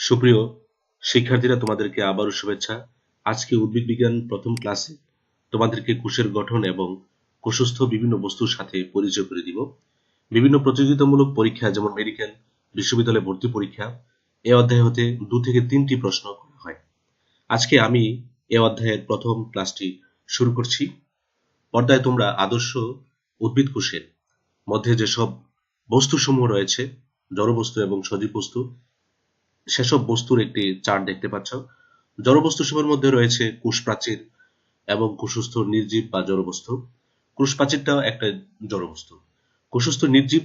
সুপ্রিয় শিক্ষার্থীরা, তোমাদেরকে আবারও শুভেচ্ছা। আজকে উদ্ভিদ বিজ্ঞান প্রথম ক্লাসে তোমাদেরকে কোষের গঠন এবং কোষস্থ বিভিন্ন বস্তুর সাথে পরিচয় করে দিব। বিভিন্ন প্রতিযোগিতামূলক পরীক্ষা যেমন মেডিকেল, বিশ্ববিদ্যালয়ে ভর্তি পরীক্ষা এ অধ্যায় হতে 2 থেকে 3টি প্রশ্ন করা হয়। আজকে আমি এ অধ্যায়ের প্রথম ক্লাসটি শুরু করছি। পর্দায় তোমরা আদর্শ উদ্ভিদ কোষের মধ্যে যেসব বস্তুসমূহ রয়েছে, জড়বস্তু এবং সজীব বস্তু, সেসব বস্তুর একটি চার্ট দেখতে পাচ্ছ। জড়বস্তুসমূহের মধ্যে রয়েছে কোষ প্রাচীর এবং কোষস্থ নির্জীব বা জড়বস্তু। কোষ প্রাচীরটাও একটা জড়বস্তু। কোষস্থ নির্জীব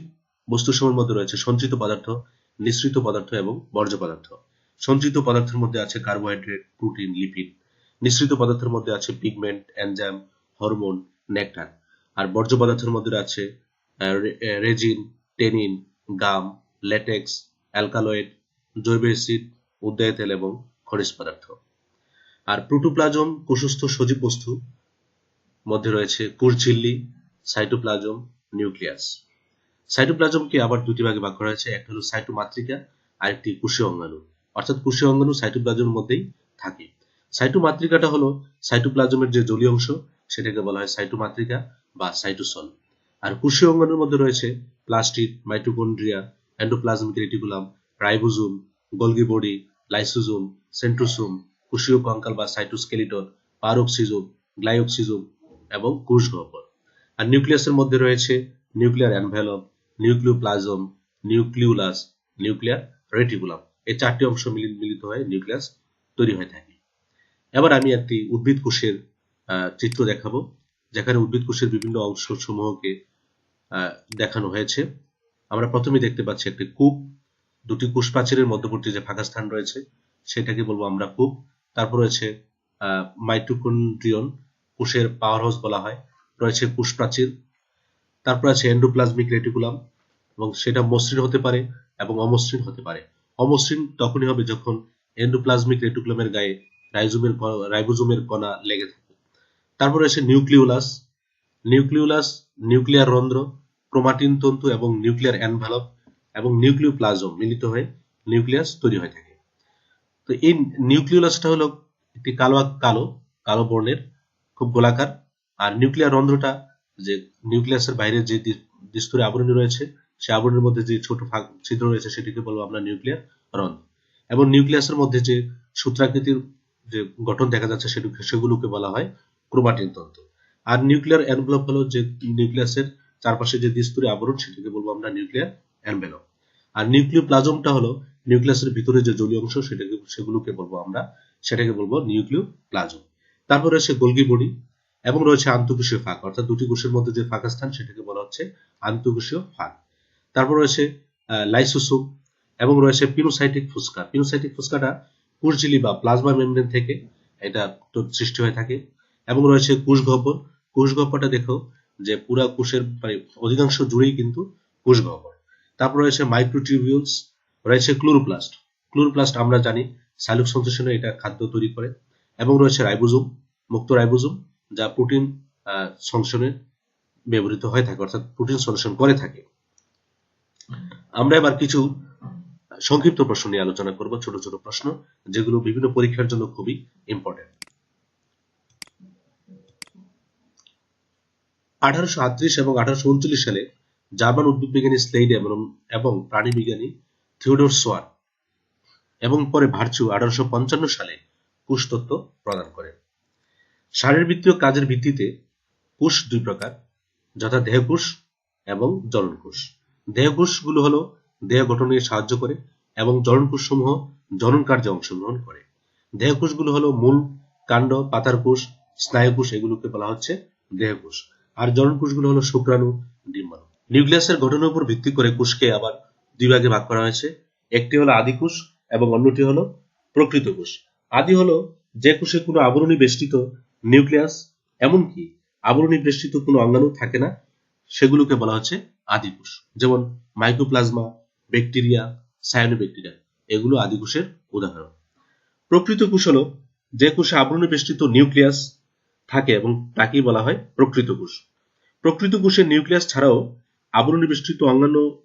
বস্তুসমূহের মধ্যে রয়েছে সঞ্চিত পদার্থ, নিঃসৃত পদার্থ এবং বর্জ্য পদার্থ। সঞ্চিত পদার্থের মধ্যে আছে কার্বোহাইড্রেট, প্রোটিন, লিপিড। নিঃসৃত পদার্থের মধ্যে আছে পিগমেন্ট, এনজাইম, হরমোন, নেকটার। আর বর্জ্য পদার্থের মধ্যে আছে রেজিন, টেনিন, গাম, ল্যাটেক্স, অ্যালকালয়েড, জৈব অ্যাসিড, উদ্যায় তেল এবং খনিজ পদার্থ। আর প্রোটোপ্লাজম কোষস্থ সজীব বস্তু মধ্যে রয়েছে কোষঝিল্লি, সাইটোপ্লাজম, নিউক্লিয়াস। সাইটোপ্লাজমকে আবার দুটি ভাগে ভাগ করা হয়েছে, একটা হলো সাইটোমাতৃকা আর একটি কোষীয় অঙ্গাণু। অর্থাৎ কোষীয় অঙ্গাণু সাইটোপ্লাজমের মধ্যেই থাকে। সাইটোমাতৃকাটা হলো সাইটোপ্লাজমের যে জলীয় অংশ, সেটাকে বলা হয় সাইটোমাতৃকা বা সাইটোসল। আর কোষীয় অঙ্গাণুর মধ্যে রয়েছে plastid, mitochondria, endoplasmic reticulum, ribosome, Golgi body, lysosome, centrosome, কোষীয় কঙ্কাল বা সাইটোস্কেলিটন, পারোক্সিজোম, গ্লাইওক্সিজোম এবং কোষগহ্বর। আর নিউক্লিয়াসের মধ্যে রয়েছে nuclear envelope, nucleoplasm, nucleolus, nuclear reticulum. এই 4টি অংশ মিলিত হয়ে নিউক্লিয়াস তৈরি হয়ে থাকে। এবার আমি একটি উদ্ভিদ কোষের চিত্র দেখাবো, যেখানে উদ্ভিদ কোষের বিভিন্ন অংশ সমূহকে দেখানো হয়েছে। আমরা প্রথমে দেখতে পাচ্ছি একটি কূপ। দুটি কোষ প্রাচীরের মধ্যবর্তী যে ফাঁকা স্থান রয়েছে সেটাকে বলবো আমরা কূপ। তারপর রয়েছে মাইটোকন্ড্রিয়ন, কোষের পাওয়ার হাউস বলা হয়। রয়েছে কোষ প্রাচীর। তারপর আছে এন্ডোপ্লাজমিক রেটিকুলাম, এবং সেটা মসৃণ হতে পারে এবং অমসৃণ হতে পারে। অমসৃণ তখনই হবে যখন এন্ডোপ্লাজমিক রেটিকুলামের গায়ে রাইবোজোমের কণা লেগে থাকে। তারপর রয়েছে নিউক্লিওলাস। নিউক্লিওলাস নিউক্লিয়ার রন্ধ্র, ক্রোমাটিন তন্তু এবং নিউক্লিয়ার এনভেলপ এবং নিউক্লিওপ্লাজম মিলিত হয়ে নিউক্লিয়াস তৈরি হয়ে থাকে। তো এই নিউক্লিওলাসটা হলো একটি কালো বর্ণের, খুব গোলাকার। আর নিউক্লিয়ার রন্ধ্রটা, যে নিউক্লিয়াসের বাইরে যে দ্বিস্তরী আবরণী রয়েছে, সেই আবরণীর মধ্যে যে ছোট ছিদ্র রয়েছে সেটিকে বলবো আমরা নিউক্লিয়ার রন্ধ্র। এবং নিউক্লিয়াসের মধ্যে যে সূত্রাকৃতির যে গঠন দেখা যাচ্ছে সেগুলোকে বলা হয় ক্রোমাটিন তন্তু। আর নিউক্লিয়ার এনভেলপ হলো যে নিউক্লিয়াসের চারপাশে যে দ্বিস্তরী আবরণ, সেটাকে বলবো আমরা নিউক্লিয়ার এনভেলপ। আর নিউক্লিওপ্লাজমটা হলো নিউক্লিয়াসের ভিতরে যে জলীয় অংশ, সেটাকে বলবো নিউক্লিওপ্লাজম। তারপর রয়েছে গোলগি বডি এবং রয়েছে আন্তঃকোষীয় ফাঁক, অর্থাৎ দুটি কোষের মধ্যে যে ফাঁকা স্থান সেটাকে বলা হচ্ছে আন্তঃকোষীয় ফাঁক। তারপর রয়েছে লাইসোসোম এবং রয়েছে পিনোসাইটিক ফুসকা। পিনোসাইটিক ফুসকাটা কোষঝিল্লি বা প্লাজমা মেমব্রেন থেকে এটা সৃষ্টি হয়ে থাকে। এবং রয়েছে কোষগহ্বর। কোষগহ্বরটা দেখো যে পুরা কোষের অধিকাংশ জুড়েই কিন্তু কোষগহ্বর। তারপর রয়েছে মাইক্রোটিউবিউলস, রয়েছে ক্লোরোপ্লাস্ট। ক্লোরোপ্লাস্ট আমরা জানি সাইলোক সংশ্লেষণে এটা খাদ্য তৈরি করে। এবং রয়েছে রাইবোজোম, মুক্ত রাইবোজোম, যা প্রোটিন সংশ্লেষণে ব্যবহৃত হয়ে থাকে, অর্থাৎ প্রোটিন সংশ্লেষণ করে থাকে। আমরা এবার কিছু সংক্ষিপ্ত প্রশ্ন নিয়ে আলোচনা করব, ছোট ছোট প্রশ্ন, যেগুলো বিভিন্ন পরীক্ষার জন্য খুবই ইম্পর্টেন্ট। 1838 এবং 1839 সালে জার্মান উদ্ভিদবিজ্ঞানী স্লেইডে এবং প্রাণীবিজ্ঞানী থিওডোর সোয়ার এবং পরে ভার্চু 1855 সালে কোষতত্ত্ব প্রদান করেন। শারীরবৃত্তীয় কাজের ভিত্তিতে কোষ দুই প্রকার, যথা দেহকোষ এবং জননকোষ। দেহকোষগুলো হলো দেহ গঠনে সাহায্য করে এবং জননকোষসমূহ জনন কার্যে অংশগ্রহণ করে। দেহকোষগুলো হলো মূল, কাণ্ড, পাতার কোষ, স্নায়ুকোষ, এগুলোকে বলা হচ্ছে দেহকোষ। আর জননকোষগুলো হলো শুক্রাণু, ডিম্বাণু। নিউক্লিয়াসের গঠনের উপর ভিত্তি করে কোষকে আবার দুই ভাগে ভাগ করা হয়েছে। একটি হলো আদিকোষ এবং অন্যটি হলো প্রকৃত কোষ। আদি হলো যে কোষে কোনো আবরণী বেষ্টিত নিউক্লিয়াস, এমনকি আবরণী বেষ্টিত কোনো অঙ্গাণু থাকে না, সেগুলোকে বলা হচ্ছে আদিকোষ। যেমন মাইক্রোপ্লাজমা, ব্যাকটেরিয়া, সায়ানোব্যাকটেরিয়া, এগুলো আদিকোষের উদাহরণ। প্রকৃত কোষ হলো যে কোষে আবরণী বেষ্টিত নিউক্লিয়াস থাকে এবং তাকেই বলা হয় প্রকৃত কোষ। প্রকৃত কোষের নিউক্লিয়াস ছাড়াও আবরণী বেষ্টিত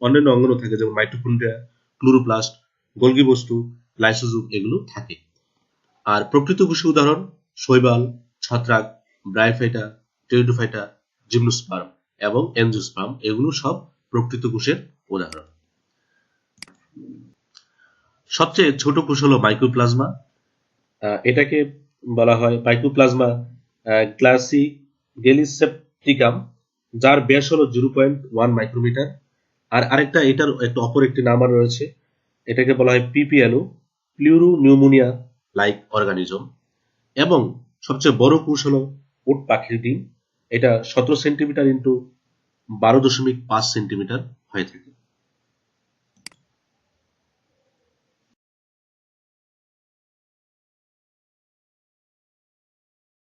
অন্যান্য অঙ্গাণু থাকে, যেমন মাইটোকন্ড্রিয়া, ক্লোরোপ্লাস্ট, গোলগি বস্তু, লাইসোজোম এগুলো থাকে। আর প্রকৃত কোষের উদাহরণ শৈবাল, ছত্রাক, ব্রায়োফাইটা, টেরিডোফাইটা, জিমনোস্পার্ম এবং এনজিওস্পার্ম এগুলো সব প্রকৃত কোষের উদাহরণ। সবচেয়ে ছোট কোষ হলো মাইক্রোপ্লাজমা। এটাকে বলা হয় মাইক্রোপ্লাজমা গ্যালিসেপ্টিকাম, যার ব্যাস হলো 0.1 মাইক্রোমিটার। আর আরেকটা এটার একটা অপর একটি নাম আর রয়েছে, এটাকে বলা হয় পিপিএনও, প্লিউরোনিউমোনিয়া লাইক অর্গানিজম। এবং সবচেয়ে বড় কোষ হলো উট পাখির ডিম। এটা 17 সেন্টিমিটার ইন্টু 12.5 সেন্টিমিটার হয়ে থাকে।